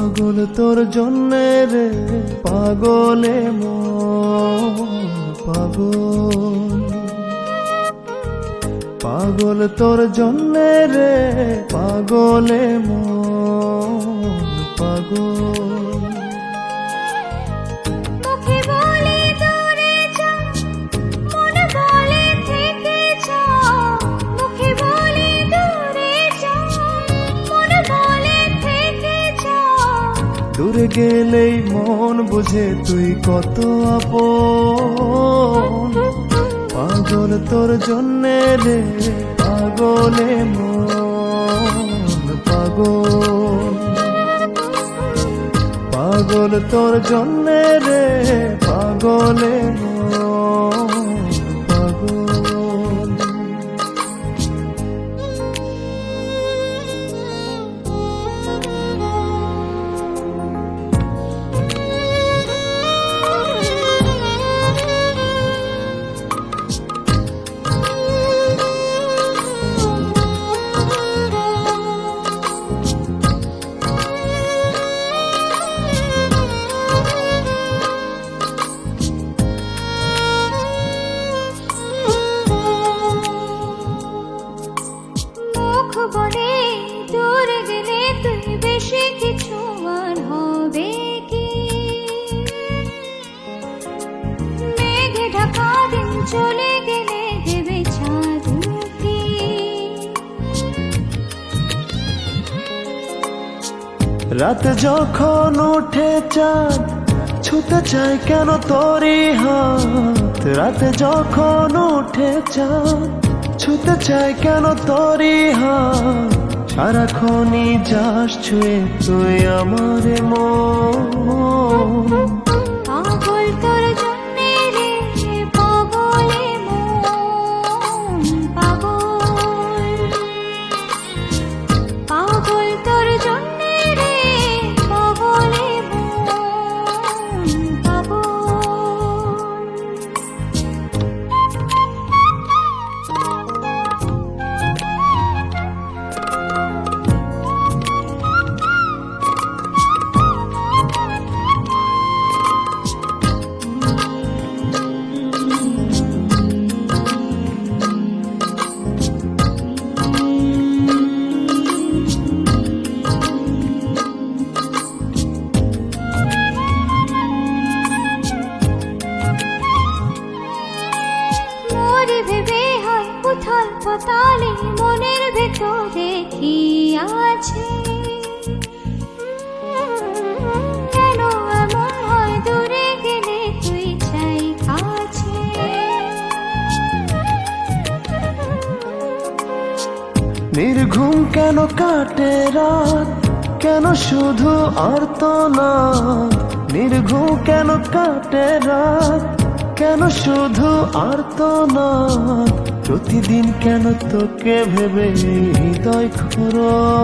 পাগল তোর জন্যে রে পাগলে মন পাগল, পাগল তোর জন্যে রে পাগলে মন পাগল। মুখে বলে দূরে যা, মন বলে থেকে যা। মুখে বলে দূরে যা, মন বলে থেকে যা। দূরে গেলেই মন বুঝে তুই কত আপন, পাগল তোর জন্যে রে পাগলে মন পাগল, পাগল তোর জন্যে রে পাগলে মন পাগল। মুখ বলে দূরে গেলে তুই বেশি কিছু আর হবে কি? মেঘে ঢাকা দিন চলে গেলে দেবে চাঁদ মুক্তি। রাত যখন ওঠে চাঁদ ছুতে চায় কেন তোরই হাত, রাতে যখন ওঠে চাঁদ ছুতে চায় কেন তোরই হাত। সারাক্ষণই যাস ছুঁয়ে তুই আমার মন, পাগল তোর জন্যে রে পাগলে মন পাগল, পাগল তোর জন্যে রে পাগলে মন পাগল। মরে ভেবে হয় উথাল পাতালে মনের ভেতরে কি আছে? কেন এমন হয় দূরে গেলে তুই চাই কাছে? নির্ঘুম কেন কাটে রাত, কেন শুধু আর্তনাদ। নির্ঘুম কেন কাটে রাত, কেন শুধু আর্তনাদ। প্রতিদিন কেন তোকে ভেবে হৃদয় খুঁড়ো।